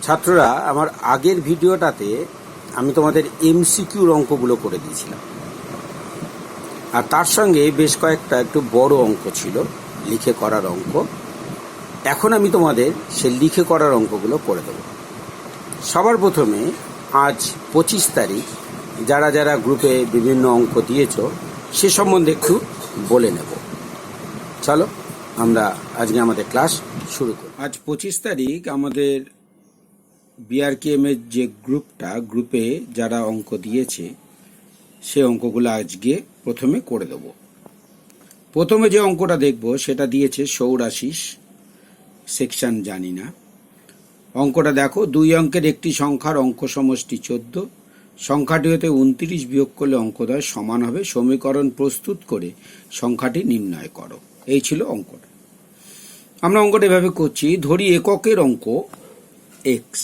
ছাত্ররা, আমার আগের ভিডিওটাতে আমি তোমাদের এমসিকিউর অঙ্কগুলো করে দিয়েছিলাম, আর তার সঙ্গে বেশ কয়েকটা একটু বড় অঙ্ক ছিল, লিখে করার অঙ্ক। এখন আমি তোমাদের সে লিখে করার অঙ্কগুলো করে দেব। সবার প্রথমে আজ 25 তারিখ, যারা যারা গ্রুপে বিভিন্ন অঙ্ক দিয়েছ সে সম্বন্ধে একটু বলে নেব। চলো আমরা আজকে আমাদের ক্লাস শুরু করি। আজ 25 তারিখ, আমাদের বিআরকেএম এর যে গ্রুপে যারা অঙ্ক দিয়েছে সে অঙ্কগুলো আজকে প্রথমে করে দেব। প্রথমে যে অঙ্কটা দেখব সেটা দিয়েছে সৌরাশিস, সেকশন জানি না। অঙ্কটা দেখো, 2 অঙ্কের একটি সংখ্যার অঙ্ক সমষ্টি 14, সংখ্যাটি হতে 29 বিয়োগ করলে অঙ্কদ্বয় সমান হবে, সমীকরণ প্রস্তুত করে সংখ্যাটি নির্ণয় করো। এই ছিল অঙ্কটা। আমরা অঙ্কটা এভাবে করছি, ধরি এককের অঙ্ক এক্স,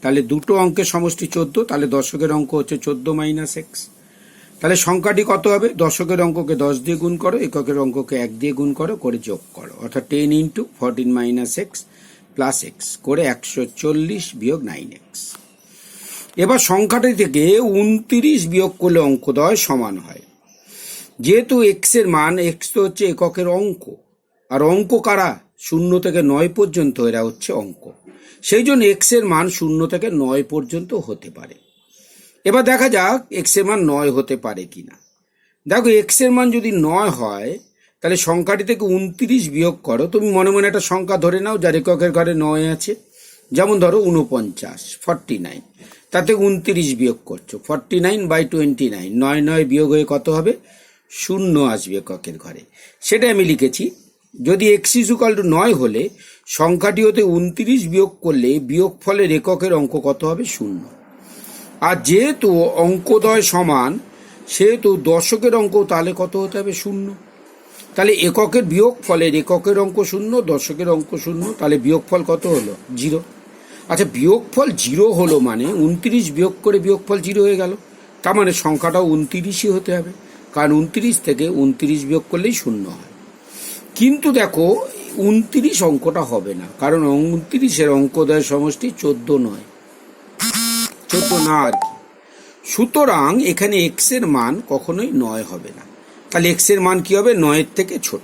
তাহলে দুটো অঙ্কের সমষ্টি 14, তাহলে দশকের অঙ্ক হচ্ছে 14 মাইনাস এক্স। তাহলে সংখ্যাটি কত হবে? দশকের অঙ্ককে 10 দিয়ে গুণ করো, এককের অঙ্ককে 1 দিয়ে গুণ করো, করে যোগ করো, অর্থাৎ 10 into 14 minus x plus x করে 140 বিয়োগ 9x। এবার সংখ্যাটি থেকে 29 বিয়োগ করলে অঙ্কদ্বয় সমান হয়। যেহেতু এক্স এর মান, এক্স তো হচ্ছে এককের অঙ্ক, আর অঙ্ক কারা? 0 থেকে 9 পর্যন্ত এরা হচ্ছে অঙ্ক, সেই জন্য এক্স এর মান 0 থেকে 9 পর্যন্ত হতে পারে। এবার দেখা যাক এক্স এর মান 9 হতে পারে কিনা। দেখো, এক্স এর মান যদি 9 হয় তাহলে সংখ্যাটি থেকে 29 বিয়োগ করো। তুমি মনে মনে একটা সংখ্যা ধরে নাও যার এককের ঘরে 9 আছে, যেমন ধরো 49, 49, তাতে 29 বিয়োগ করছো, 49/29, 9 বিয়োগ হয়ে কত হবে? 0 আসবে এককের ঘরে। সেটা আমি লিখেছি। যদি এক্স ইকুয়াল টু 9 হলে সংখ্যাটি হতে 29 বিয়োগ করলে বিয়োগফলের এককের অঙ্ক কত হবে? 0। আর যেহেতু অঙ্কদ্বয় সমান, সেহেতু দশকের অঙ্ক তাহলে কত হতে হবে? 0। তাহলে এককের বিয়োগফলের এককের অঙ্ক 0, দশকের অঙ্ক 0, তাহলে বিয়োগফল কত হলো? 0। আচ্ছা, বিয়োগফল 0 হলো মানে 29 বিয়োগ করে বিয়োগফল 0 হয়ে গেল, তার মানে সংখ্যাটাও 29ই হতে হবে, কারণ 29 থেকে 29 বিয়োগ করলেই 0 হয়। কিন্তু দেখো, 29 অঙ্কটা হবে না, কারণ 29-এর অঙ্কদ্বয় সমষ্টি 14 নয়, 14 না আর কি। সুতরাং এখানে এক্স এর মান কখনোই 9 হবে না। তাহলে এক্স এর মান কি হবে? 9-এর থেকে ছোট।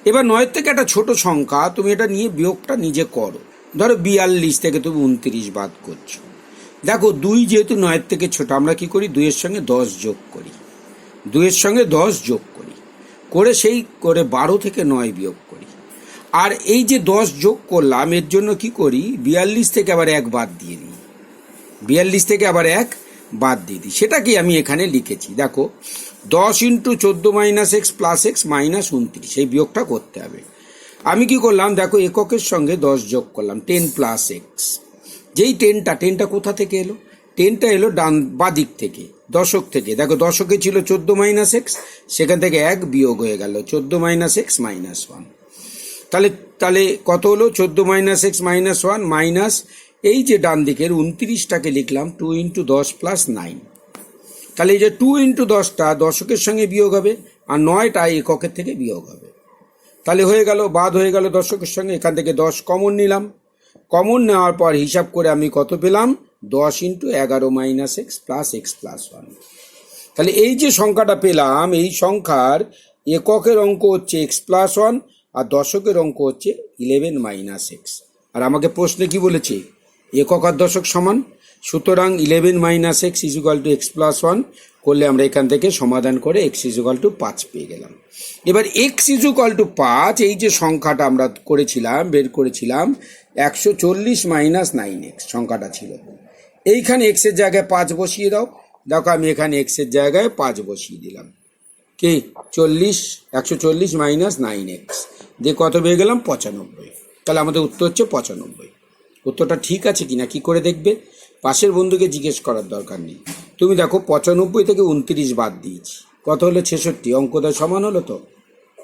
এবার 9-এর থেকে একটা ছোট সংখ্যা, তুমি এটা নিয়ে বিয়োগটা নিজে করো। ধরো 42 থেকে তুমি 29 বাদ করছো। দেখো, 2 যেহেতু 9-এর থেকে ছোট, আমরা কি করি? 2-এর সঙ্গে 10 যোগ করি, 2-এর সঙ্গে 10 যোগ করি, করে সেই করে 12 থেকে 9 বিয়োগ করি। আর এই যে 10 যোগ করলাম, এর জন্য কি করি? 42 থেকে আবার 1 বাদ দিয়ে দিই, 42 থেকে আবার 1 বাদ দিয়ে দিই। সেটাকে আমি এখানে লিখেছি। দেখো, 10 into 14 minus x plus x minus 29, এই বিয়োগটা করতে হবে। আমি কি করলাম? দেখো, এককের সঙ্গে 10 যোগ করলাম, 10 প্লাস এক্স। যেই 10টা কোথা থেকে এলো? 10টা এলো বাদিক থেকে, দশক থেকে। দেখো, দশকে ছিল 14 মাইনাস এক্স, সেখান থেকে 1 বিয়োগ হয়ে গেল, 14 মাইনাস এক্স মাইনাস 1। তাহলে কত হলো? 14 মাইনাস এক্স মাইনাস 1 মাইনাস এই যে ডান দিকের 29টাকে লিখলাম 2 ইন্টু 10 প্লাস 9। তাহলে এই যে 2 ইন্টু 10টা দশকের সঙ্গে বিয়োগ হবে, আর 9টা এককের থেকে বিয়োগ হবে। তাহলে হয়ে গেল, বাদ হয়ে গেল দশকের সঙ্গে। এখান থেকে 10 কমন নিলাম, কমন নেওয়ার পর হিসাব করে আমি কত পেলাম? 10 into 11 minus x plus x plus 1। তাহলে এই যে সংখ্যাটা পেলাম, এই সংখ্যার এককের অঙ্ক হচ্ছে এক্স প্লাস 1, আর দশকের অঙ্ক হচ্ছে 11 মাইনাস এক্স। আর আমাকে প্রশ্নে কি বলেছে? একক আর দশক সমান, সুতরাং 11 minus x equal to x plus 1 করলে আমরা এখান থেকে সমাধান করে এক্স ইকুয়াল টু 5 পেয়ে গেলাম। এবার এক্স ইকুয়াল টু 5, এই যে সংখ্যাটা আমরা বের করেছিলাম 140 মাইনাস 9x সংখ্যাটা ছিল। এইখানে এক্স এর জায়গায় 5 বসিয়ে দাও। দেখো, আমি এখানে এক্স এর জায়গায় 5 বসিয়ে দিলাম, কি 140 মাইনাস 9x দিয়ে কত পেয়ে গেলাম? 95। তাহলে আমাদের উত্তর হচ্ছে 95। উত্তরটা ঠিক আছে কিনা কি করে দেখবে? পাশের বন্ধুকে জিজ্ঞেস করার দরকার নেই। তুমি দেখো, 95 থেকে 29 বাদ দিয়েছি, কত হলো? 66। অঙ্কদ্বয় সমান হলো তো?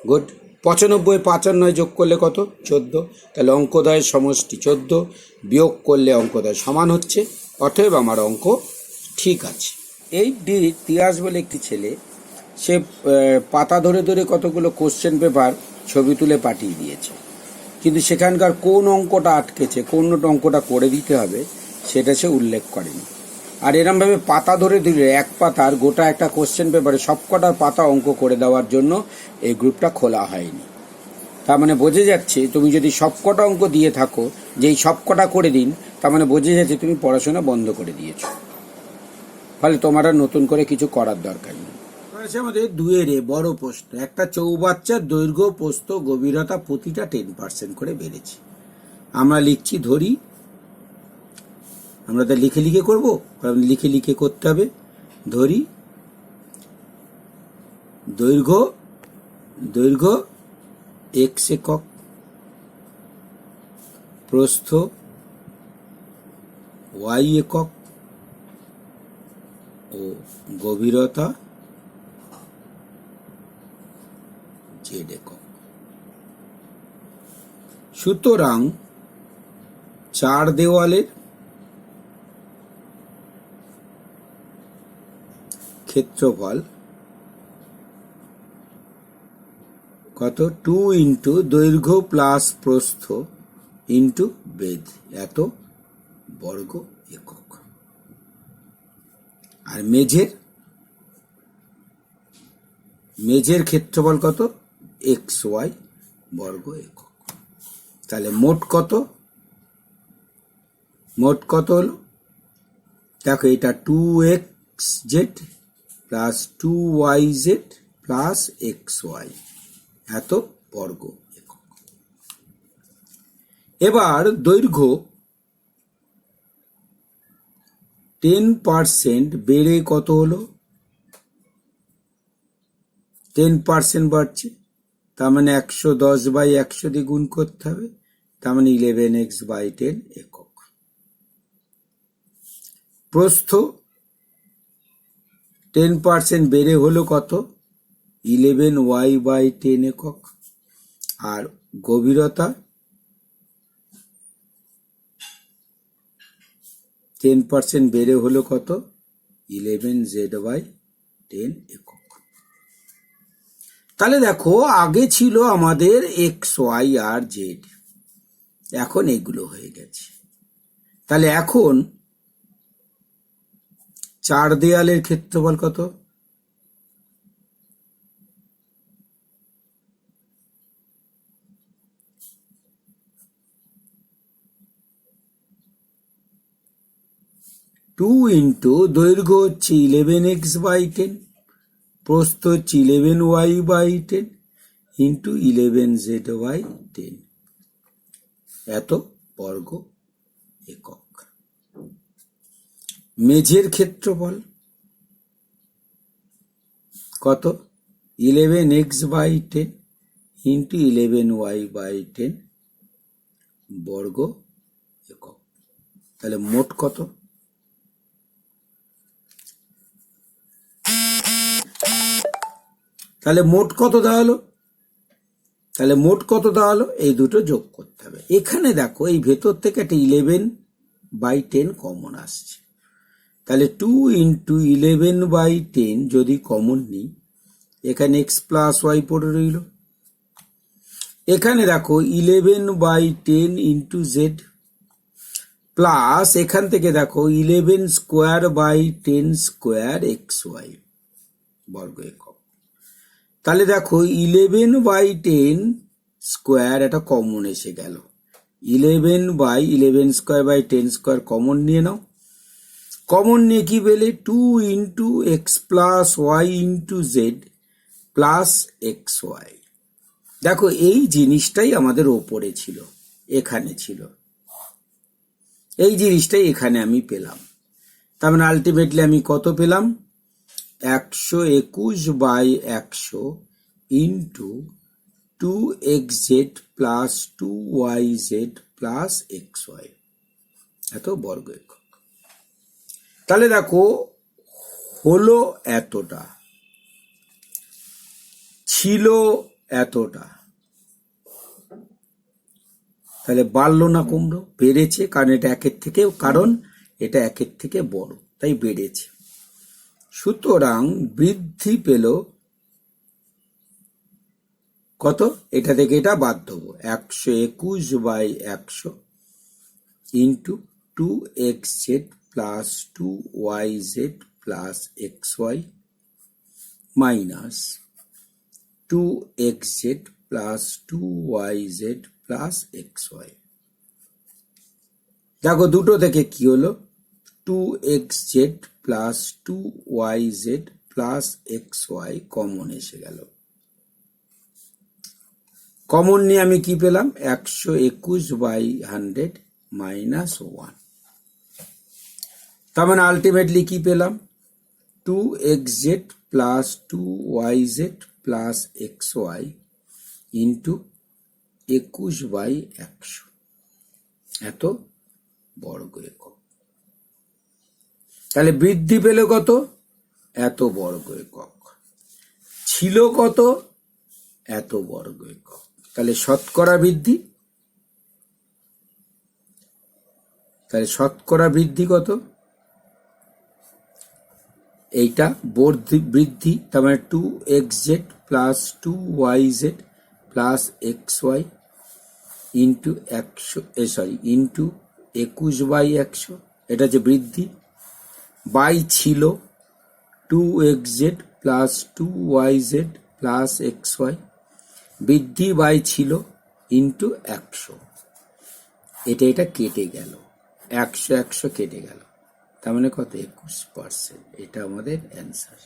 গুড। 95 5 আর 9 যোগ করলে কত? 14। তাহলে অঙ্কদ্বয়ের সমষ্টি 14, বিয়োগ করলে অঙ্কদ্বয় সমান হচ্ছে, অতএব আমার অঙ্ক ঠিক আছে। এই তিয়াস বলে একটি ছেলে, সে পাতা ধরে ধরে কতগুলো কোশ্চেন পেপার ছবি তুলে পাঠিয়ে দিয়েছে। কিন্তু সেখানকার কোন অঙ্কটা আটকেছে, কোন অঙ্কটা করে দিতে হবে সেটা সে উল্লেখ করেনি। আর এরমভাবে পাতা ধরে দিলে এক পাতার গোটা একটা কোশ্চেন পেপারে সবকটা পাতা অঙ্ক করে দেওয়ার জন্য এই গ্রুপটা খোলা হয়নি। তার মানে বোঝা যাচ্ছে তুমি যদি সবকটা অঙ্ক দিয়ে থাকো যে এই সবকটা করে দিন, তার মানে বোঝা যাচ্ছে তুমি পড়াশোনা বন্ধ করে দিয়েছো, ফলে তোমার আর নতুন করে কিছু করার দরকার নেই। আমাদের 2 বড় প্রশ্ন, একটা চৌবাচ্চার দৈর্ঘ্য প্রস্থ গভীরতা প্রতিটা 10% করে বেড়েছে। আমরা লিখছি, ধরি আমরা তা লিখে লিখে করবো, লিখে লিখে করতে হবে। ধরি দৈর্ঘ্য x একক, প্রস্থ y একক ও গভীরতা z একক। সুতরাং 4 দেওয়ালের ক্ষেত্রফল কত? 2 ইন্টু দৈর্ঘ্য প্লাস প্রস্থ ইন্টু বেধ, এত বর্গ একক। আর মেঝের ক্ষেত্রফল কত? xy বর্গ একক। তাহলে মোট কত হলো? দেখো, এটা 2xz plus 2yz plus xy, এত বর্গ একক। এবার দৈর্ঘ্য 10% বেড়ে কত হলো? 10% বাড়ছে, তার মানে 110/100 দিয়ে গুণ করতে হবে, তার মানে 11x/10 একক। প্রস্থ 10% বেড়ে হলো কত? 11y/10 একক। আর গভীরতা 10% বেড়ে হলো কত? 11z/10 একক। তাহলে দেখো, আগে ছিল আমাদের xy আর z, এখন এগুলো হয়ে গেছে। তাহলে এখন 4 দেয়ালের ক্ষেত্রফল কত? টু ইন্টু দৈর্ঘ্য হচ্ছে 11x/10, প্রস্থ হচ্ছে 11y/10 ইন্টু 11z/10, এত বর্গ একক। মেঝের ক্ষেত্রফল কত? 11x/10 ইন্টু 11y/10 বর্গ একক। তাহলে মোট কত? তাহলে মোট কত দাঁড়ালো? এই দুটো যোগ করতে হবে। এখানে দেখো, এই ভেতর থেকে একটা 11/10 কমন আসছে, তাহলে 2 ইন্টু 11/10 যদি কমন নিই, এখানে x প্লাস y পড়ে রইল। এখানে দেখো 11/10 ইন্টু z প্লাস এখান থেকে দেখো 11² স্কোয়ার xy বর্গ একক। তাহলে দেখো 11/10 স্কোয়ার এটা কমন এসে গেল, 11/11² কমন নিয়ে নাও। কমন নিয়ে কি পেলে? 2 into x plus y into z plus xy। দেখো, এই জিনিসটাই আমাদের ওপরে ছিল, এখানে ছিল, এই জিনিসটাই এখানে আমি পেলাম। তার মানে আলটিমেটলি আমি কত পেলাম? 121/100 into 2xz plus 2yz plus xy, এত বর্গ একক। তাহলে দেখো, হলো এতটা, ছিল এতটা, তাহলে বাড়লো না কমলো? বেড়েছে, কারণ এটা একের থেকে বড়, তাই বেড়েছে। সুতরাং বৃদ্ধি পেল কত, এটা থেকে এটা বাদ দেবো, 121/100 into 2xz plus 2yz plus xy minus 2xz plus 2yz plus xy। দেখো দুটো থেকে কি হলো, 2xz plus 2yz plus xy common এসে গেল। কমন নিয়ে আমি কি পেলাম, 121/100 মাইনাস 1। তার মানে আলটিমেটলি কি পেলাম, 2xz plus 2yz plus xy into 21/100 এত বর্গ একক। তাহলে বৃদ্ধি পেল কত, এত বর্গ একক, ছিল কত, এত বর্গ একক। তাহলে শতকরা বৃদ্ধি, তাহলে শতকরা বৃদ্ধি কত, এইটা বৃদ্ধি, তার মানে 2xz plus 2yz plus xy into 21/100, এটা যে বৃদ্ধি, বাই ছিল 2xz plus 2yz plus xy, বৃদ্ধি বাই ছিল ইন্টু 100, এটা কেটে গেল, 100 কেটে গেল, তার মানে কত, 21%। এটা আমাদের অ্যান্সার।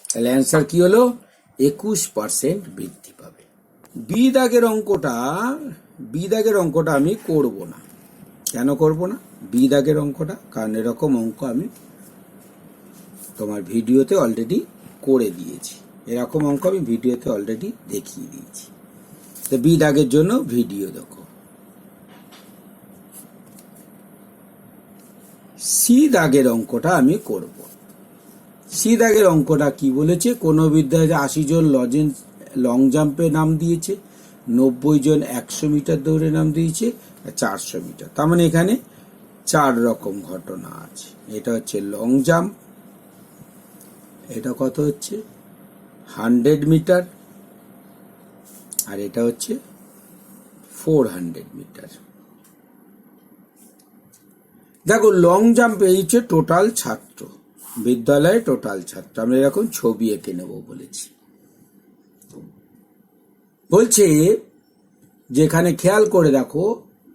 তাহলে অ্যান্সার কি হলো, 21% বৃদ্ধি পাবে। বি দাগের অঙ্কটা আমি করব না। কেন করব না বি দাগের অঙ্কটা, কারণ এরকম অঙ্ক আমি তোমার ভিডিওতে অলরেডি করে দিয়েছি, এরকম অঙ্ক আমি ভিডিওতে অলরেডি দেখিয়ে দিয়েছি। তো বি দাগের জন্য ভিডিও দেখো। সি দাগের অঙ্কটা আমি করব। সি দাগের অঙ্কটা কি বলেছে, কোন বিদ্যালয়ে 80 জন লং জাম্পে নাম দিয়েছে, 90 জন 100 মিটার দৌড়ে নাম দিয়েছে, 400 মিটার। তার মানে এখানে 4 রকম ঘটনা আছে। এটা হচ্ছে লং জাম্প, এটা কত হচ্ছে 100 মিটার, আর এটা হচ্ছে 400 মিটার। দেখো লং জাম্পে এই হচ্ছে টোটাল ছাত্র, বিদ্যালয়ে টোটাল ছাত্র, আমরা এরকম ছবি এঁকে নেব বলেছি। বলছে যেখানে খেয়াল করে দেখো,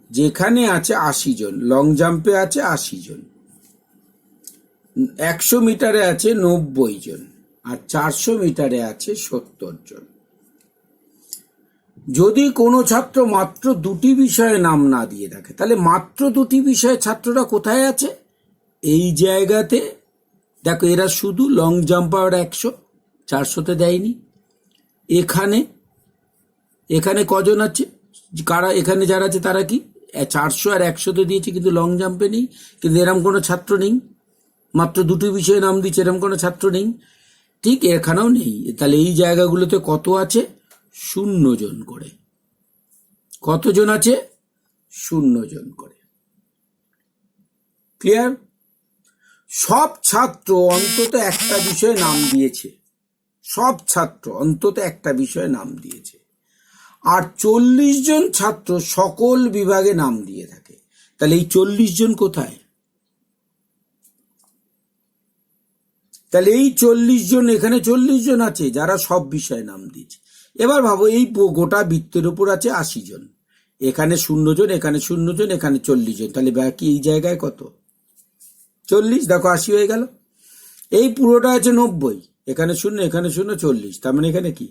যেখানে আছে 80 জন, লং জাম্পে আছে 80 জন, 100 মিটারে আছে 90 জন, আর 400 মিটারে আছে 70 জন। যদি কোনো ছাত্র মাত্র 2টি বিষয়ে নাম না দিয়ে থাকে, তাহলে মাত্র 2টি বিষয়ে ছাত্ররা কোথায় আছে, এই জায়গাতে। দেখো এরা শুধু লং জাম্পার 100, 400তে দেয়নি। এখানে কজন আছে, কারা এখানে যারা আছে তারা কি 400 আর 100তে দিয়েছে, কিন্তু লং জাম্পে নেই। কিন্তু এরম কোনো ছাত্র নেই, মাত্র 2টি বিষয়ে নাম দিচ্ছে, এরম কোনো ছাত্র নেই। ঠিক এখানেও নেই। তাহলে এই জায়গাগুলোতে কত আছে, 0 জন করে। কতজন আছে, 0 জন করে। ক্লিয়ার? সব ছাত্র অন্তত একটা বিষয়ে নাম দিয়েছে, সব ছাত্র অন্তত একটা বিষয়ে নাম দিয়েছে। আর 40 জন ছাত্র সকল বিভাগে নাম দিয়ে থাকে। তাহলে এই 40 জন কোথায়, তাহলে এই 40 জন, এখানে 40 জন আছে যারা সব বিষয়ে নাম দিয়েছে। এবার ভাবো এই গোটা বৃত্তের উপর আছে 80 জন, এখানে 0 জন, এখানে 0 জন, এখানে 40 জন, তাহলে বাকি এই জায়গায় কত, 40। দেখো 80 হয়ে গেল। এই পুরোটা আছে 90, এখানে 0, এখানে 0, 40, তার মানে এখানে কি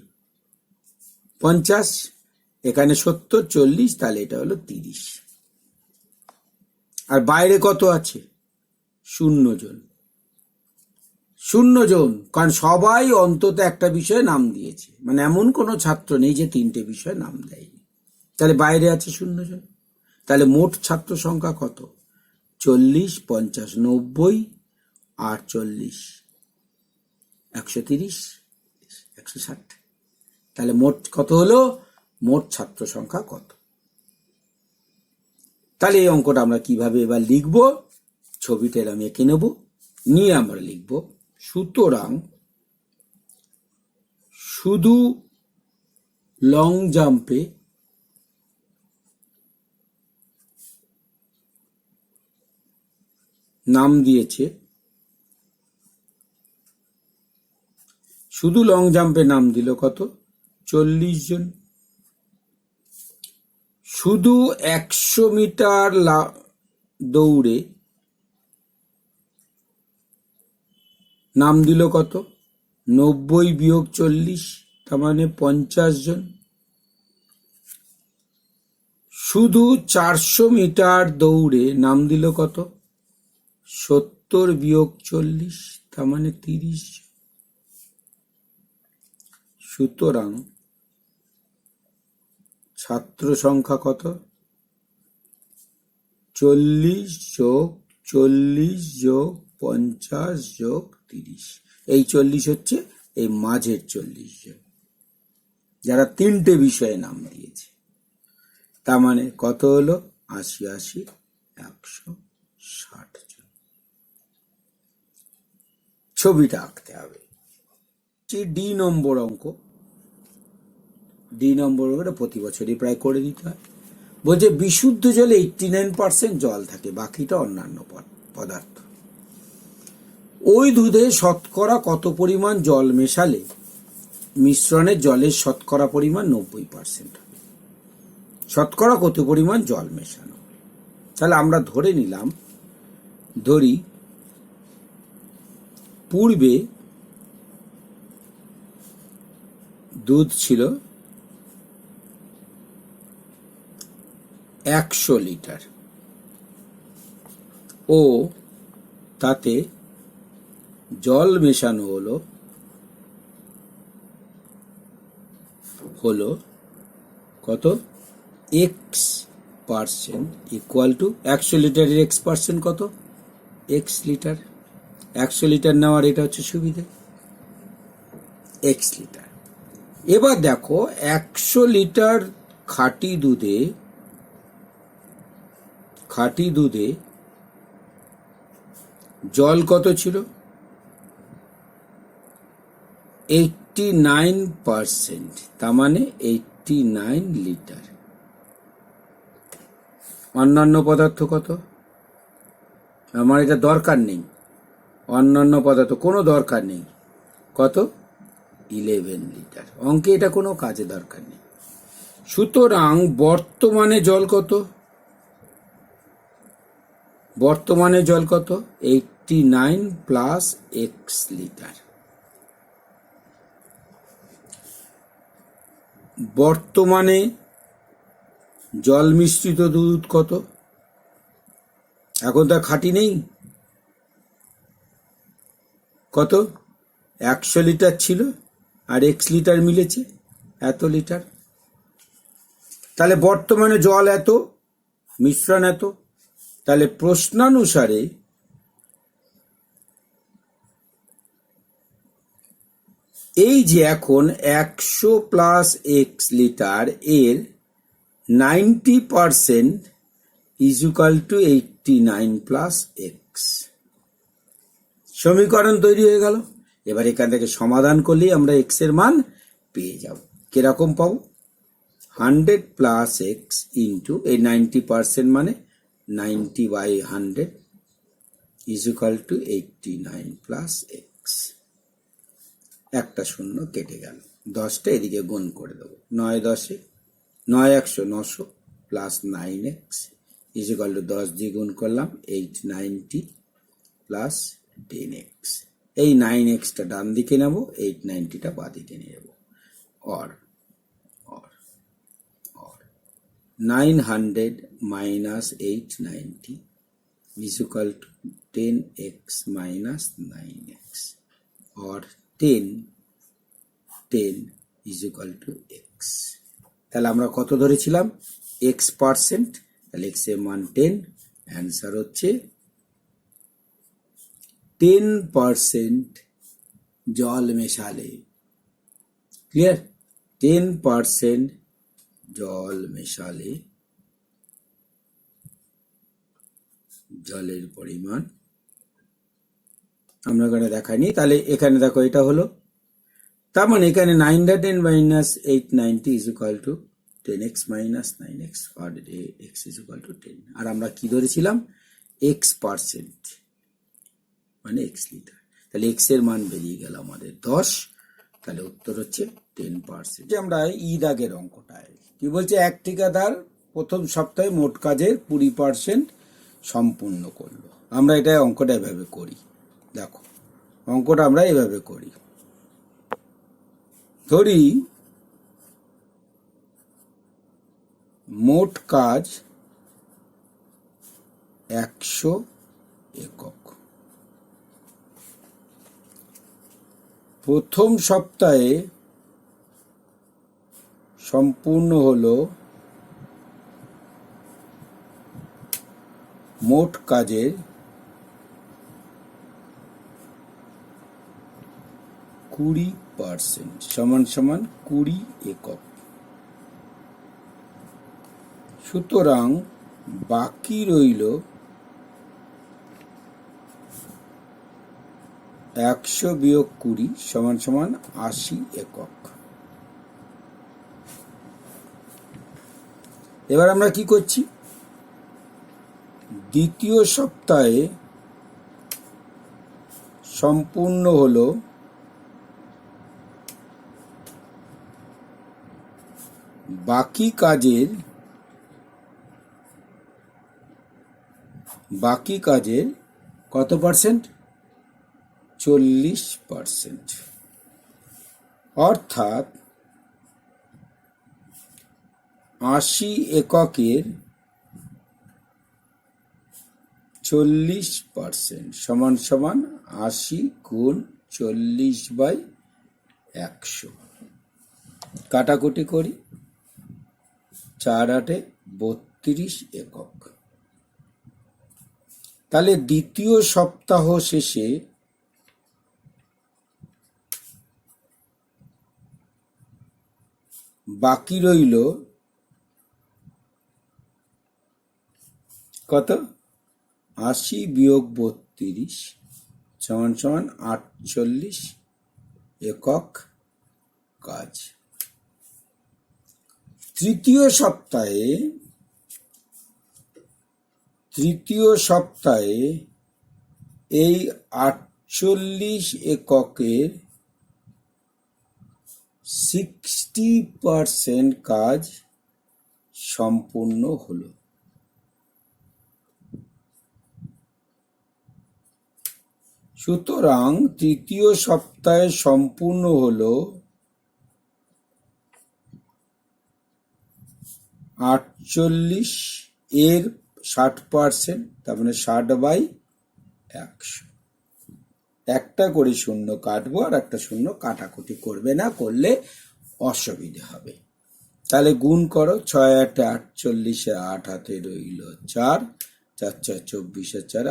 50, এখানে 70, 40, তাহলে এটা হলো 30। আর বাইরে কত আছে, 0 জন, 0 জন, কারণ সবাই অন্তত একটা বিষয়ে নাম দিয়েছে, মানে এমন কোনো ছাত্র নেই যে 3টে বিষয়ে নাম দেয়নি। তাহলে বাইরে আছে 0 জন। তাহলে মোট ছাত্র সংখ্যা কত, 40, 50, 90, 48, 130, 160। তাহলে মোট কত হলো, মোট ছাত্র সংখ্যা কত। তাহলে এই অঙ্কটা আমরা কিভাবে এবার লিখব, ছবিটা আমি এঁকে নেব, নিয়ে আমরা লিখব, সুতরাং শুধু লং জাম্পে নাম দিয়েছে, শুধু লং জাম্পে নাম দিল কত? 40 জন। শুধু 100 মিটার দৌড়ে নাম দিল কত? 90 বিয়োগ 40, তার মানে 50 জন। শুধু 400 মিটার দৌড়ে নাম দিল কত? 70 বিয়োগ 40, তার মানে 30 জন। সুতরাং ছাত্র সংখ্যা কত? 40 যোগ 40 যোগ 50 যোগ 30। এই 40 হচ্ছে এই মাঝের 40 জন, যারা 3টে বিষয়ে নাম দিয়েছে। তার মানে কত হলো? 80 80 160 জন। ছবিটা আঁকতে হবে। ডি নম্বর অঙ্ক, ডি নম্বর অঙ্কটা প্রতি বছরই প্রায় করে দিতে হয়। বলছে বিশুদ্ধ জলে 89% জল থাকে, বাকিটা অন্যান্য পদার্থ। ওই দুধে শতকরা কত পরিমাণ জল মেশালে মিশ্রণের জলের শতকরা পরিমাণ 90% হবে? শতকরা কত পরিমাণ জল মেশানো? তাহলে আমরা ধরে নিলাম, ধরি পূর্বে দুধ ছিল 100 লিটার ও তাতে জল মেশানো হলো কত? x% ইকুয়াল টু 100 লিটারের x% কত? x litre. 100 লিটার নেওয়ার এটা হচ্ছে সুবিধে, x লিটার। এবার দেখো 100 লিটার খাঁটি দুধে জল কত ছিল? 89%, তার মানে 89 লিটার। অন্যান্য পদার্থ কত? আমার এটা দরকার নেই, অন্যান্য পদার্থ কোনো দরকার নেই। কত? 11 লিটার। অঙ্কে এটা কোনো কাজে দরকার নেই। সুতরাং বর্তমানে জল কত? বর্তমানে জল কত? 89 প্লাস x লিটার। বর্তমানে জল মিশ্রিত দুধ কত? এখন তা খাঁটি নেই। কত? 100 লিটার ছিল আর x লিটার মিলেছে, এত লিটার। তাহলে বর্তমানে জল এত, মিশ্রণ এত। তাহলে প্রশ্নানুসারে এই যে এখন 100 প্লাস x লিটার এর 90% ইজুকাল টু 89 প্লাস x। সমীকরণ তৈরি হয়ে গেল। এবার এখান থেকে সমাধান করলেই আমরা x এর মান পেয়ে যাব। কিরকম পাবো? 100 প্লাস x ইন্টু এই 90% মানে 90/100 ইজুকাল টু 89 প্লাস x। একটা শূন্য কেটে গেল, 10টা এদিকে গুণ করে দেবো। 9 10 9 100 900 প্লাস 9x ইজুকাল টু 10 দিয়ে গুণ করলাম 890 প্লাস 10x। এই 9xটা ডান দিকে নেব, 890টা বাঁ দিকে নিয়ে নেব। or 900 minus 890 is equal to 10x minus 9x or 10 is equal to x। তাহলে আমরা কত ধরেছিলাম? x%। তাহলে x এর মান 10, অ্যান্সার হচ্ছে 10% জল মেশালে। ক্লিয়ার? 10% জল মেশালে জলের পরিমাণ আমরা এখানে দেখাইনি। তাহলে এখানে দেখো এটা হলো তার মানে এখানে 910 minus 890 is equal to 10x minus 9x আর x ইজ ইকুয়াল টু 10। আর আমরা কি ধরেছিলাম, x%, মানে x লিটার। তাহলে x এর মান বেরিয়ে গেল আমাদের 10, তাহলে উত্তর হচ্ছে 10%। আমরা ই দাগের অঙ্কটায় কি বলছে, এক ঠিকাদার প্রথম সপ্তাহে মোট কাজের 20% সম্পূর্ণ করলো। আমরা এটা অঙ্কটা এভাবে করি, দেখো অঙ্কটা আমরা এভাবে করি। ধরি মোট কাজ 100 একক, প্রথম সপ্তাহে সম্পূর্ণ হলো মোট কাজের 20% সমান সমান 20 একক। সুতরাং বাকি রইল 100 বিয়োগ 20 সমান সমান 80 একক। এবার আমরা কি করছি, দ্বিতীয় সপ্তাহে সম্পূর্ণ হলো বাকি কাজের কত পার্সেন্ট, 40%। অর্থাৎ 80 এককের 40% সমান সমান 80 গুণ 40/100। কাটাকুটি করি, 4 × 8 32 একক। তাহলে দ্বিতীয় সপ্তাহ শেষে বাকি রইল কত, 80 বিয়োগ 32 সমান সমান 48 একক কাজ। তৃতীয় সপ্তাহে এই 48 এককের 60% কাজ সম্পূর্ণ হলো। সুতরাং তৃতীয় সপ্তাহে সম্পূর্ণ হলো 48 এর 60%, তার মানে 60/100। একটা করে শূন্য কাটবো, আর একটা শূন্য কাটাকুটি করবে না, করলে অসুবিধে হবে। তাহলে গুণ করো, 6 × 8 = 48, 8 হাতে রইল 4, 4 × 4 = 24, 4 ×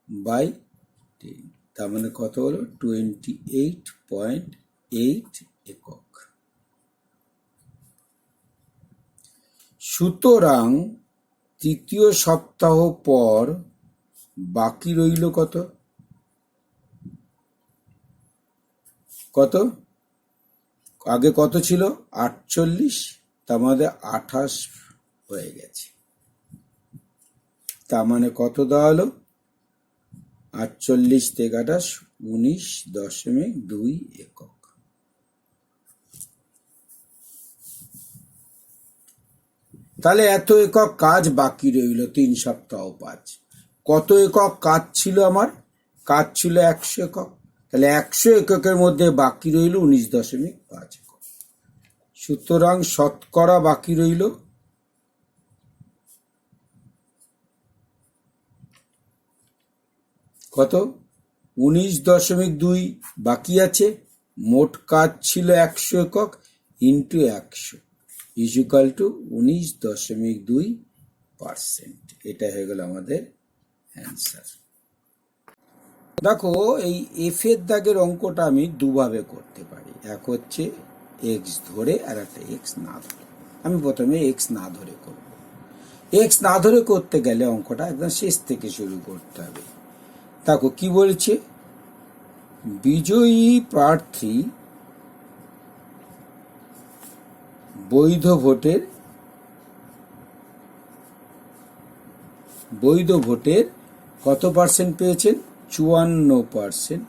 28/3, তার মানে কত হলো 28.8 একক। সুতরাং তৃতীয় সপ্তাহ পর বাকি রইল কত, আগে কত ছিল 48, তার মধ্যে 28 হয়ে গেছে, তার মানে কত দেওয়া হলো, 48 থেকে 28 19.2 একক। তাহলে এত একক কাজ বাকি রইল 3 সপ্তাহ 5। কত একক কাজ ছিল আমার, কাজ ছিল 100 একক। তাহলে 100 এককের মধ্যে বাকি রইল 19.5 একক। সুতরাং শতকরা বাকি রইল কত, 19.2 বাকি আছে। মোট কাজ ছিল 100 একক ইন্টু 100 ইজ ইকুয়াল টু 19.2%। এটা হয়ে গেল আমাদের অ্যান্সার। দেখো এই এফ এর দাগের অঙ্কটা আমি দুভাবে করতে পারি, এক হচ্ছে এক্স ধরে আর একটা এক্স না ধরে। আমি প্রথমে এক্স না ধরে করব। এক্স না ধরে করতে গেলে অঙ্কটা একদম শেষ থেকে শুরু করতে হবে। দেখো কি বলছে, বিজয়ী প্রার্থী বৈধ ভোটের কত পার্সেন্ট পেয়েছেন? 54%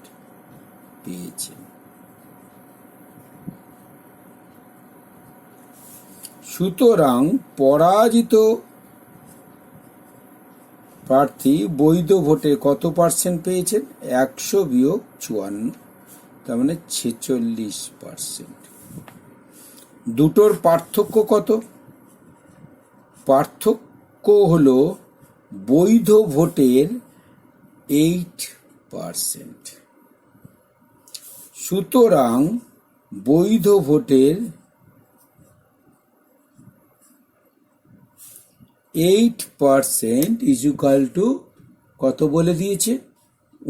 পেয়েছেন। সুতরাং পরাজিত প্রার্থী বৈধ ভোটে কত পার্সেন্ট পেয়েছেন? 100-54, তার মানে 46%। দুটোর পার্থক্য কত? পার্থক্য হলো বৈধ ভোটের 8%। সুতরাং বৈধ ভোটের 8% ইকুয়াল টু কত বলে দিয়েছে?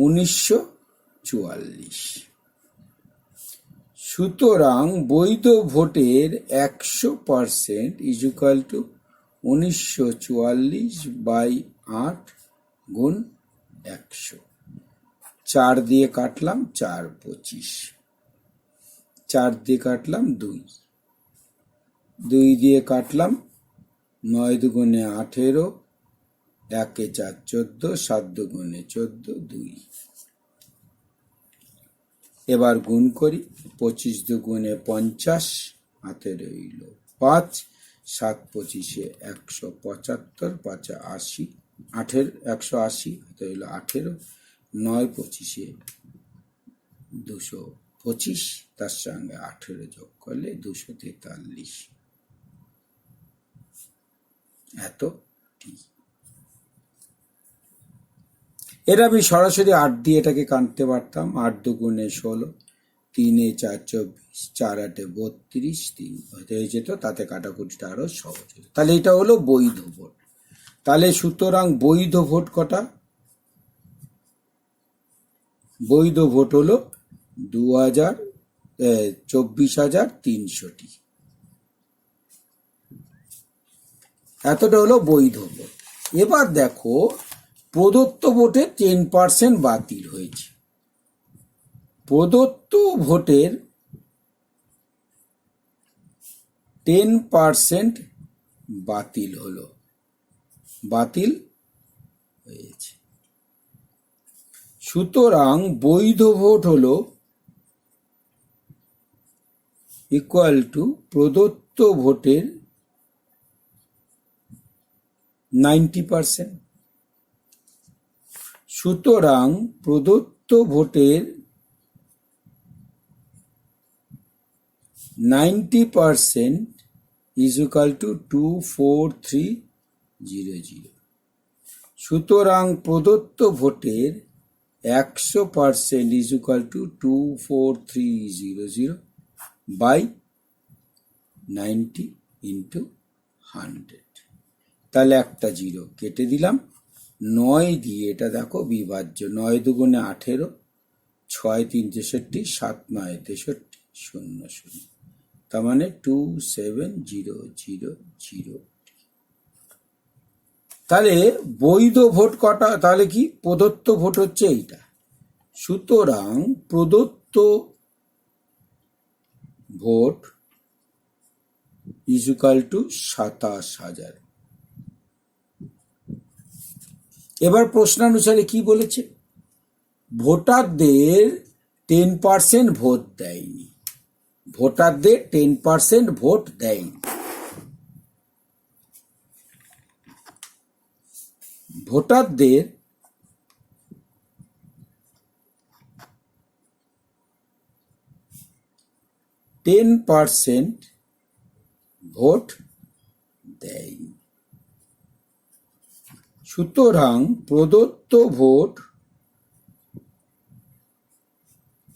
1944। সুতরাং বৈধ ভোটের 100% ইকুয়াল টু 1944/8 গুণ 100। 4 দিয়ে কাটলাম 4 25, 4 দিয়ে কাটলাম 2, 2 দিয়ে কাটলাম 9 দুগুণে 18, 1 এ 4 14, 7 দুগুণে 14, 2। এবার গুণ করি, 25 দুগুণে 50, হাতে রইল 5, 7 25 175, 5 80, 180, হাতে রইল 18, 9 25 225, তার সঙ্গে 18 যোগ করলে 243। এর আমি সরাসরি 8 দিয়ে এটাকে কাটতে পারতাম। 8 দুগুণে 16, 3 এ 4 24, 4 8 32, 3 হয়ে যেত, তাতে কাটাকুটিটা আরো সহজ হতো। তাহলে এটা হলো বৈধ ভোট। তাহলে সুতরাং বৈধ ভোট কটা? বৈধ ভোট হলো 24,300টি। এতটা হলো বৈধ ভোট। এবার দেখো প্রদত্ত ভোটে 10% বাতিল হয়েছে। প্রদত্ত ভোটের 10% বাতিল হয়েছে। সুতরাং বৈধ ভোট হলো ইকুয়াল টু প্রদত্ত ভোটের 90%। সুতরাং প্রদত্ত ভোটের 90% ইজ ইকুয়াল টু 24300। সুতরাং প্রদত্ত ভোটের 100% is equal to 24300 by 90 into 100। তাহলে একটা 0 কেটে দিলাম। 9 দিয়ে এটা দেখো বিভাজ্য, 9 দুগুণে 18, 6 3 63, 7 9 63, 0 0, তার মানে 27000। তাহলে বৈধ ভোট কটা? তাহলে কি প্রদত্ত ভোট হচ্ছে এইটা। সুতরাং প্রদত্ত ভোট ইজ ইকুয়াল টু 27000। এবার প্রশ্নানুসারে কি বলেছে? ভোটারদের 10% ভোট দেয়নি। ভোটারদের 10% ভোট দেয়নি। ভোটারদের 10% ভোট দেয়নি। সুতরাং প্রদত্ত ভোট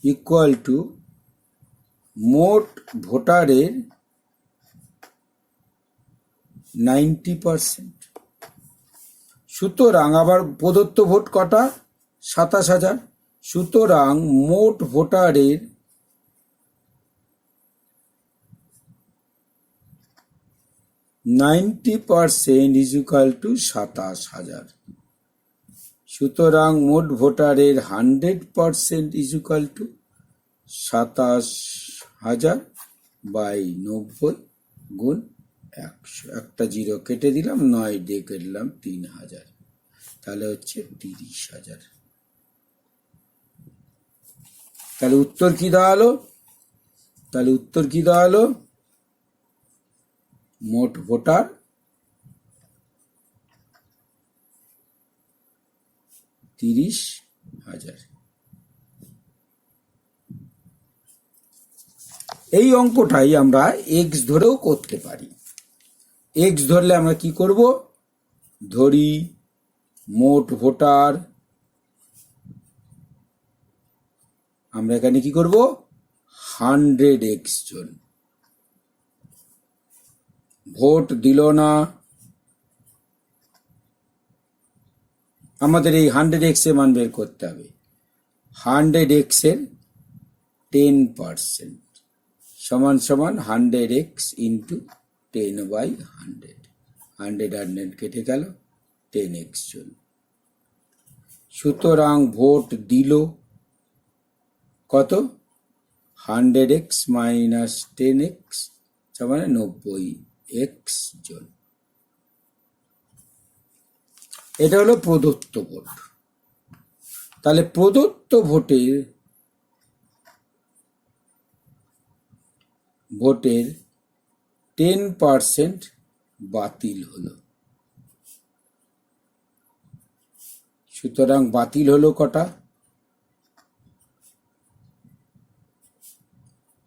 ইকুয়াল টু মোট ভোটারের 90%। সুতরাং আবার প্রদত্ত ভোট কটা? 27000। সুতরাং মোট ভোটারের 90% ইজ ইকুয়াল টু 27000। সুতরাং মোট ভোটারের 100% ইজুকাল টু 27,000 বাই 90 গুণ 100। একটা 0 কেটে দিলাম, 9 দিয়ে কেটলাম 3,000, তাহলে হচ্ছে 30,000। তাহলে উত্তর কি দাঁড়ালো? মোট ভোটার 30,000। এই অঙ্কটাই আমরা এক্স ধরেও করতে পারি। এক্স ধরলে আমরা কি করব? ধরি মোট ভোটার, আমরা এখানে কি করব? 100x জন। ভোট দিল না, আমাদের এই 100x এর মান বের করতে হবে। 100x এর 10% সমান 100x ইন্টু 10/100। 100 কেটে গেল, 10x জন। সুতরাং ভোট দিল কত? 100x মাইনাস 10x সমান 90x জন। এটা হলো প্রদত্ত ভোট। তাহলে প্রদত্ত ভোটের 10% বাতিল হলো। সুতরাং বাতিল হলো কটা?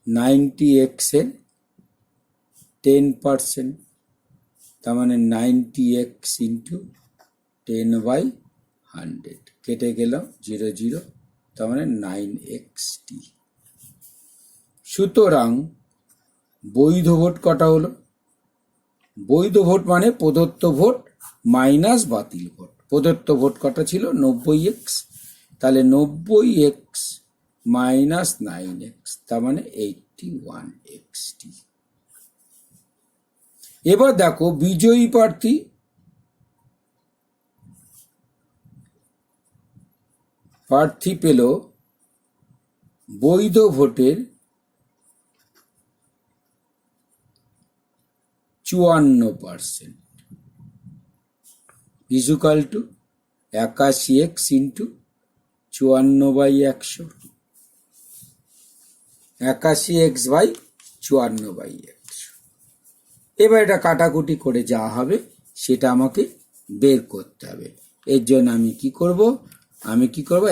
90x এর 10%, তার মানে 90x ইন্টু 10/100 কেটে গেল 0 0, তার মানে 9xt। সুতরাং বৈধ ভোট কটা হলো? বৈধ ভোট মানে প্রদত্ত ভোট মাইনাস বাতিল ভোট। প্রদত্ত ভোট কটা ছিল? 90x, তাহলে 90x মাইনাস 9x, তার মানে 81xt। এবার দেখো বিজয়ী প্রার্থী পেল বৈধ ভোটের 54% equal to 81x into 54/100। 81x by 54/100। এবার এটা কাটাকুটি করে যা হবে সেটা আমাকে বের করতে হবে। এর জন্য আমি কি করব?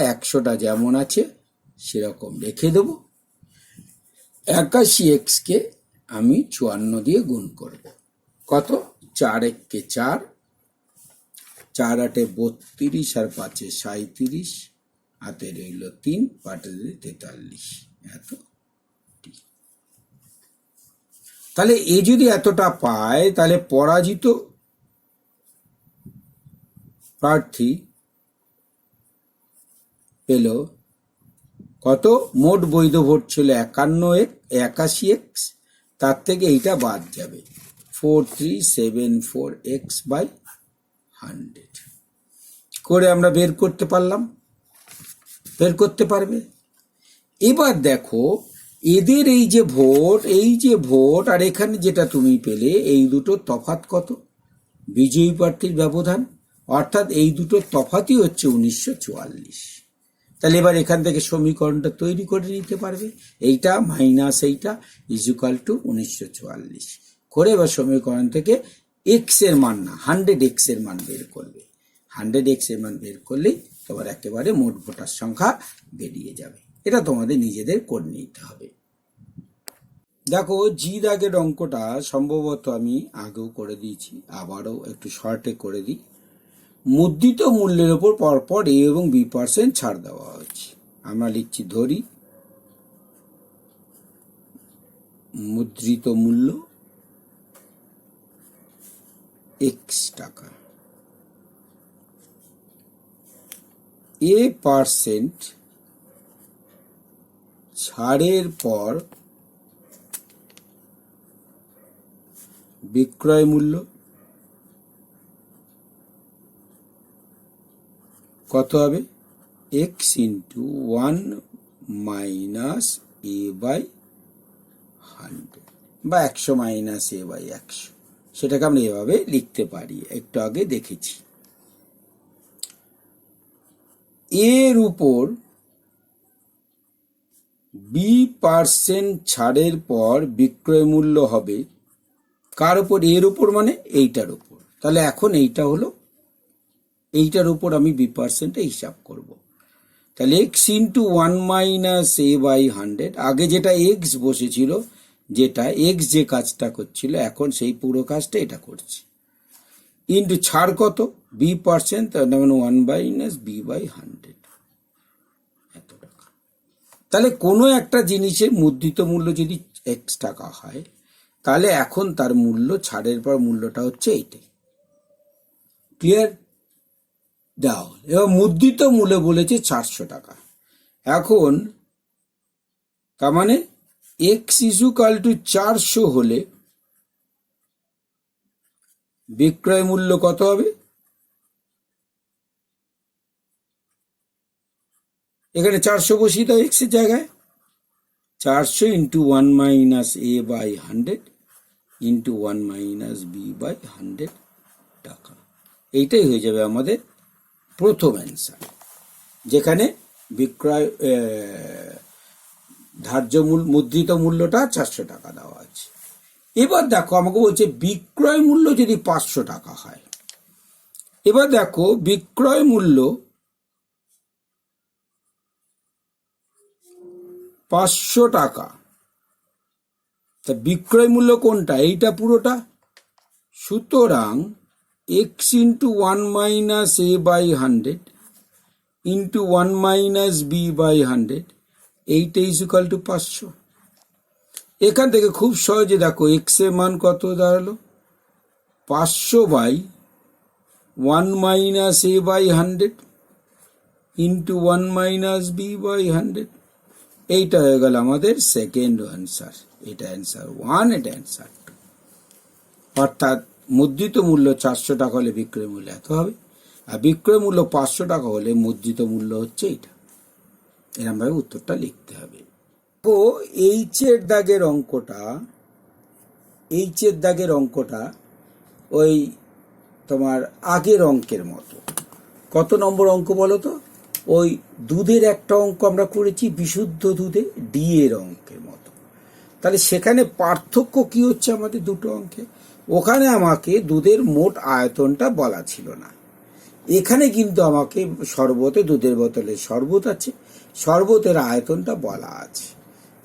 100টা যেমন আছে সেরকম রেখে দেব। 81x কে আমি 54 দিয়ে গুণ করব। কত? 4 1 4, 4 8 32 আর 5 37, হাতে রইল 3, 5 43, এত। তাহলে এ যদি এতটা পায়, তাহলে পরাজিত প্রার্থী পেল কত? মোট বৈধ ভোট ছিল 81x, তার থেকে এইটা বাদ যাবে 4374x বাই 100 করে আমরা বের করতে পারলাম। বের করতে পারবে? এবার দেখো এদের এই যে ভোট আর এখানে যেটা তুমি পেলে, এই দুটো তফাৎ কত? বিজয়ী প্রার্থীর ব্যবধান, অর্থাৎ এই দুটো তফাৎই হচ্ছে 1944। তাহলে এবার এখান থেকে সমীকরণটা তৈরি করে নিতে পারবে। এইটা মাইনাস এইটা ইজুকাল টু 1944 করে এবার সমীকরণ থেকে এক্স এর মান না 100x এর মান বের করবে। 100x এর মান বের করলেই তোমার একেবারে মোট ভোটার সংখ্যা বেরিয়ে যাবে। এটা তোমাদের নিজেদের করে নিতে হবে। দেখো জি দাগের অঙ্কটা সম্ভবত আমি আগেও করে দিয়েছি, আবারও একটু শর্টে করে দিই। মুদ্রিত মূল্যের উপর পরপর এ এবং বি % ছাড় দেওয়া হয়েছে। আমরা লিখছি ধরি মুদ্রিত মূল্য x টাকা, এ % ছাড়ের পর বিক্রয় মূল্য কত হবে x into 1 minus a by 100 বা 100 মাইনাস এ বাই 100, সেটাকে আমরা এভাবে লিখতে পারি, একটু আগে দেখেছি। এর উপর B% ছাড়ের পর বিক্রয় মূল্য হবে কার উপর? এর উপর মানে এইটার উপর। তাহলে এখন এইটা হলো, এইটার উপর আমি B% হিসাব করব। তাহলে x into 1 minus a by 100, আগে যেটা x বসেছিল, যেটা x যে কাজটা করছিল, এখন সেই পুরো কাজটা এটা করছে, ইন্টু ছাড় কত B%, তার মানে 1 মাইনাস বি বাই 100, এত টাকা। তাহলে কোনো একটা জিনিসের মুদ্রিত মূল্য যদি x টাকা হয়, তাহলে এখন তার মূল্য ছাড়ের পর মূল্যটা হচ্ছে এইটাই। ক্লিয়ার? দাও, এবার মুদ্রিত মূল্য বলেছে 400 টাকা। এখন তার মানে এক্স ইকুয়াল টু 400 হলে বিক্রয় মূল্য কত হবে? এখানে 400 বসিয়ে দাও এক্স এর জায়গায়। 400 into 1 minus a by 100 into 1 minus b by 100 টাকা। এইটাই হয়ে যাবে আমাদের প্রথম অ্যান্সার, যেখানে বিক্রয় ধার্য মুদ্রিত মূল্যটা 400 টাকা দেওয়া আছে। এবার দেখো আমাকে বলছে বিক্রয় মূল্য যদি 500 টাকা হয়। এবার দেখো বিক্রয় মূল্য 500 টাকা, তা বিক্রয় মূল্য কোনটা? এইটা পুরোটা। সুতরাং x into 1 minus a by 100 into 1 minus b by 100, এইটা ইজ ইকুয়াল টু 500। এখান থেকে খুব সহজে দেখো এক্স এর মান কত দাঁড়ালো, 500 by 1 minus a by 100 into 1 minus b by 100। এইটা হয়ে গেল আমাদের সেকেন্ড অ্যান্সার। এটা অ্যান্সার 1, এটা অ্যান্সার 2। অর্থাৎ মুদ্রিত মূল্য 400 টাকা হলে বিক্রয় মূল্য এত হবে, আর বিক্রয় মূল্য 500 টাকা হলে মুদ্রিত মূল্য হচ্ছে এটা। এরকম ভাবে উত্তরটা লিখতে হবে। তো এইচ এর দাগের অঙ্কটা ওই তোমার আগের অঙ্কের মতো। কত নম্বর অঙ্ক বলো তো? ওই দুধের একটা অঙ্ক আমরা করেছি, বিশুদ্ধ দুধে ডি এর অঙ্কের মতো। তাহলে সেখানে পার্থক্য কি হচ্ছে আমাদের দুটো অঙ্কে? ওখানে আমাকে দুধের মোট আয়তনটা বলা ছিল না, এখানে কিন্তু আমাকে শরবতে, দুধের বোতলে শরবত আছে, শরবতের আয়তনটা বলা আছে।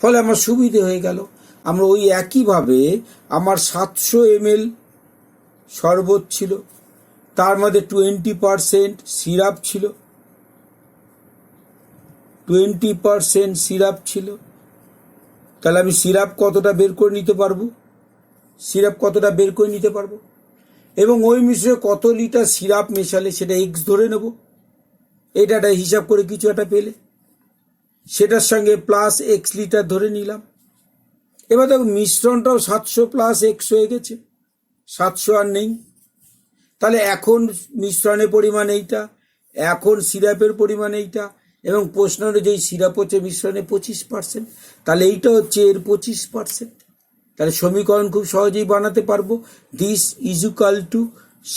ফলে আমার সুবিধে হয়ে গেল। আমরা ওই একইভাবে আমার 700 ml শরবত ছিল, তার মধ্যে 20% সিরাপ ছিল, 20% সিরাপ ছিল। তাহলে আমি সিরাপ কতটা বের করে নিতে পারবো, এবং ওই মিশ্রণে কত লিটার সিরাপ মেশালে সেটা এক্স ধরে নেব। এটা হিসাব করে কিছু একটা পেলে সেটার সঙ্গে প্লাস এক্স লিটার ধরে নিলাম। এবার দেখো মিশ্রণটাও 700 প্লাস এক্স হয়ে গেছে, 700 আর নেই। তাহলে এখন মিশ্রণের পরিমাণ এইটা, এখন সিরাপের পরিমাণ এইটা, এবং প্রশ্ন অনুযায়ী সিরাপ হচ্ছে মিশ্রণে 25%, তাহলে এইটা হচ্ছে এর 25%। তাহলে সমীকরণ খুব সহজেই বানাতে পারবো। This is equal two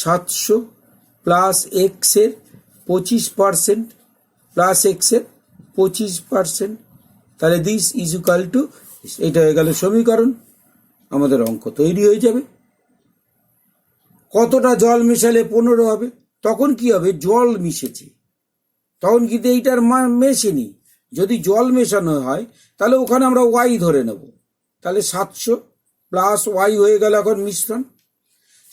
700 plus x এর 25% প্লাস এক্স এর 25%, তাহলে দিস ইজ ইকুয়াল টু, এটা হয়ে গেল সমীকরণ। আমাদের অঙ্ক তৈরি হয়ে যাবে। কতটা জল মেশালে 15 হবে? তখন কি হবে? জল মিশেছে, তখন কিন্তু এইটার মেশেনি। যদি জল মেশানো হয় তাহলে ওখানে আমরা ওয়াই ধরে নেব। তাহলে 700 প্লাস ওয়াই হয়ে গেল এখন মিশ্রণ।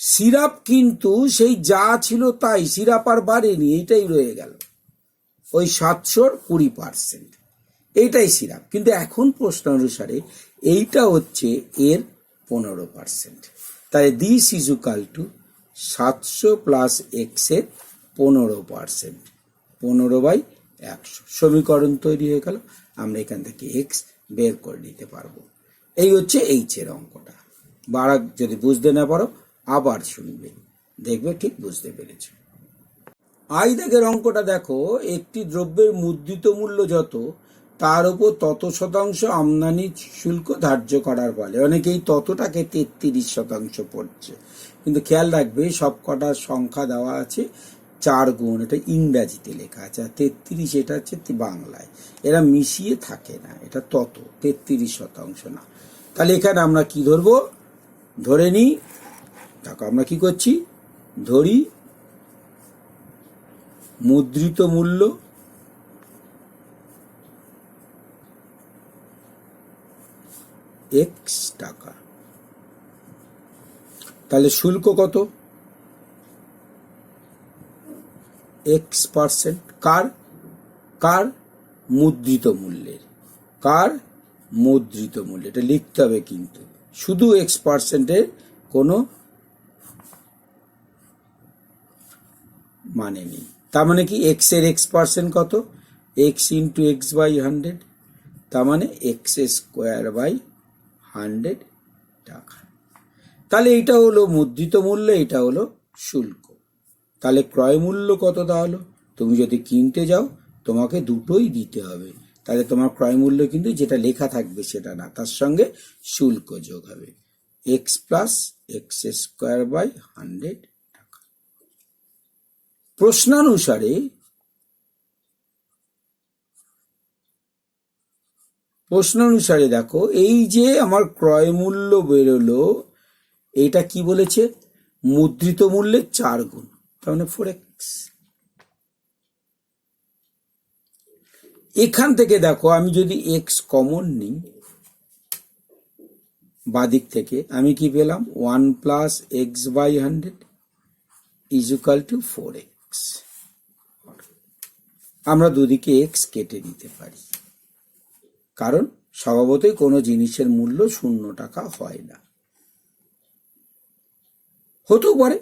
সিরাপ কিন্তু সেই যা ছিল তাই, সিরাপ আর বাড়েনি, এইটাই রয়ে গেল ওই 700-র 20%, এইটাই সিরাপ। কিন্তু এখন প্রশ্ন অনুসারে এইটা হচ্ছে এর 15%। তাই this is equal two 700 plus x এর 15%, 15/100। সমীকরণ তৈরি হয়ে গেল। আমরা এখান থেকে এক্স বের করে নিতে পারবো। এই হচ্ছে এইচ এর অঙ্কটা। বারাক যদি বুঝতে না পারো আবার শুনবে, দেখবে ঠিক বুঝতে পেরেছো। আই দাগের অঙ্কটা দেখো, একটি দ্রব্যের মুদ্রিত মূল্য যত তার উপর তত শতাংশ আমদানি শুল্ক ধার্য করার ফলে, অনেকেই ততটাকে 33% পড়ছে, কিন্তু খেয়াল রাখবে সব কটার সংখ্যা দেওয়া আছে 4 গুণ, এটা ইংরাজিতে লেখা আছে, আর 33 এটা হচ্ছে বাংলায়, এরা মিশিয়ে থাকে না, এটা তত 33% না। তাহলে এখানে আমরা কি ধরবো, ধরে নিই, দেখো আমরা কি করছি, ধরি মুদ্রিত মূল্য x টাকা, তাহলে শুল্ক কত, x%, কার কার মুদ্রিত মূল্যের, কার মুদ্রিত মূল্য, এটা লিখতে হবে, কিন্তু শুধু x%-এর কোনো মানে নেই। তার মানে কি, x এর x% কত, x ইন্টু x বাই 100, তার মানে x²/100 টাকা। তাহলে এইটা হলো মুদ্রিত মূল্য, এটা হলো শুল্ক। তাহলে ক্রয় মূল্য কত দাঁড়ালো, তুমি যদি কিনতে যাও তোমাকে দুটোই দিতে হবে, তাহলে তোমার ক্রয় মূল্য কিন্তু যেটা লেখা থাকবে সেটা না, তার সঙ্গে শুল্ক যোগ হবে, x প্লাস x²/100 টাকা। প্রশ্নানুসারে দেখো, এই যে আমার ক্রয় মূল্য বেরোলো, এটা কি বলেছে, মুদ্রিত মূল্যের 4 গুণ, তার মানে 4x। এখান থেকে দেখো, আমি যদি x কমন নিই বাদিক থেকে, আমি কি পেলাম, 1 প্লাস x/100 = 4x। আমরা দুদিকে x কেটে দিতে পারি, কারণ স্বভাবতই কোনো জিনিসের মূল্য 0 টাকা হয় না। হতেও পারে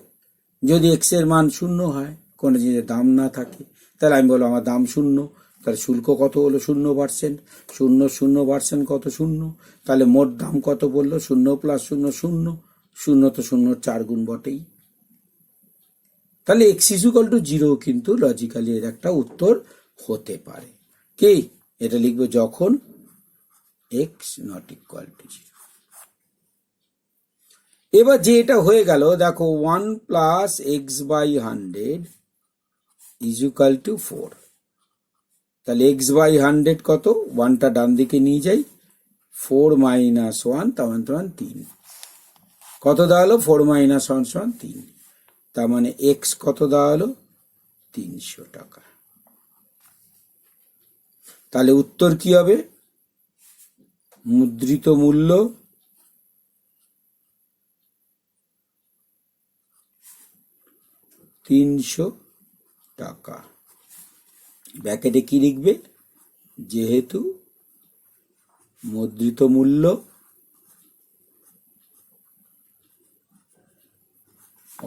যদি x এর মান 0 হয়, কোনো জিনিসের দাম না থাকে, তাহলে আমি বলবো আমার দাম 0, তাহলে শুল্ক কত হলো, 0%, 0% কত, 0, তাহলে মোট দাম কত বললো, 0 প্লাস 0 0, 0 তো 0 4 গুণ বটেই। তাহলে x = 0 কিন্তু লজিক্যালি এর একটা উত্তর হতে পারে। কি, এটা লিখবো যখন x ≠ 0। এবার যে এটা হয়ে গেল, দেখো 1 প্লাস x/100 = 4, তাহলে x/100 কত, 1টা ডান দিকে নিয়ে যাই, 4 - 1 তার মানে 3, কত দাঁড়ালো, 4 - 1 = 3, তার মানে x কত দাঁড়ালো, 300 টাকা। তাহলে উত্তর কি হবে, মুদ্রিত মূল্য $300 টাকা। ব্র্যাকেটে কি লিখবে, যেহেতু মুদ্রিত মূল্য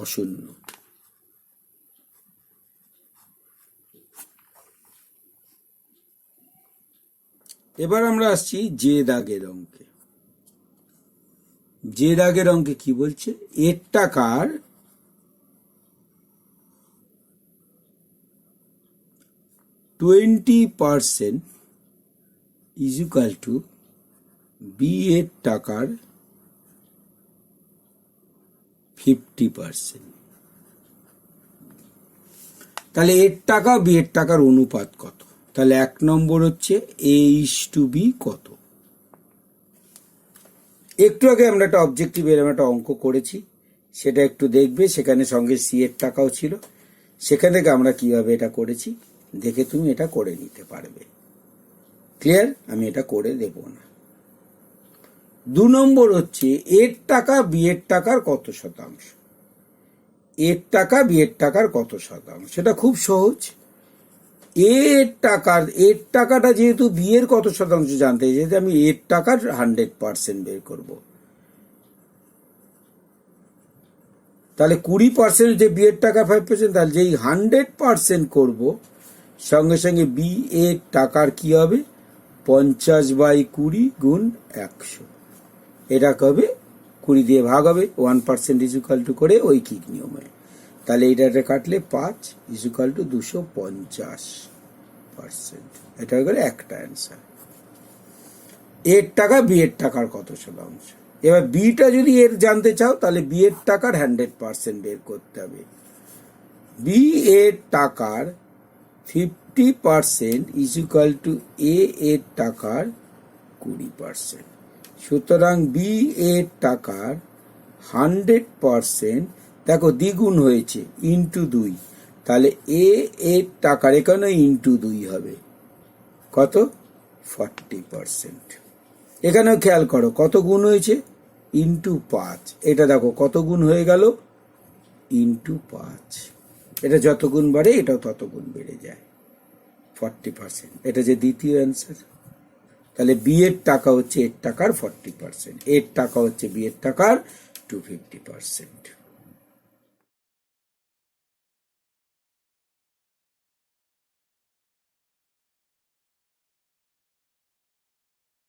অশূন্য। এবার আমরা আসছি যে দাগের অঙ্কে। যে দাগের অঙ্কে কি বলছে, 1 টাকার 20% = B এর টাকার 50%। তাহলে 1 টাকা B এর টাকার অনুপাত কত, তাহলে 1 নম্বর হচ্ছে A/B কত। একটু আগে আমরা একটা অবজেক্টিভ এর একটা অঙ্ক করেছি, সেটা একটু দেখবে, সেখানে সঙ্গে C এর টাকাও ছিল, সেখান থেকে আমরা কিভাবে এটা করেছি দেখে তুমি এটা করে নিতে পারবে। ক্লিয়ার, আমি এটা করে দেব না। 2 নম্বর হচ্ছে 1 টাকা B এর টাকার কত শতাংশ, 1 টাকা B এর টাকার কত শতাংশ, সেটা খুব সহজ। এর টাকাটা যেহেতু B এর কত শতাংশ জানতে, যেহেতু আমি 1 টাকার 100% বের করব, তাহলে 20% যে B এর টাকা 5%, তাহলে যেই 100% করব, সঙ্গে সঙ্গে B এর টাকার কি হবে, 50/20 গুণ 100, এটা হবে 20 দিয়ে ভাগ হবে, 1% = করে ঐকিক নিয়মে। তাহলে এইটাতে কাটলে 5 ইকুয়াল টু 250%। এটা হয়ে গেল একটা অ্যান্সার। এর টাকা বি এর টাকার কত শতাংশ। এবার বিটা যদি এর জানতে চাও তাহলে বি এর টাকার 100% বের করতে হবে। বি এর টাকার 50% ইকুয়াল টু এ এর টাকার 20%। সুতরাং বি এর টাকার 100% দেখো দ্বিগুণ হয়েছে ইন্টু 2, তাহলে এ এর টাকার এখানে ইন্টু 2 হবে কত 40%। এখানেও খেয়াল করো কত গুণ হয়েছে ইন্টু 5, এটা দেখো কত গুণ হয়ে গেল ইন্টু 5। এটা যত গুণ বাড়ে এটাও তত গুণ বেড়ে যায় 40%। এটা যে দ্বিতীয় অ্যান্সার। তাহলে বি এর টাকা হচ্ছে এর টাকার 40%, এর টাকা হচ্ছে বি এর টাকার 250%।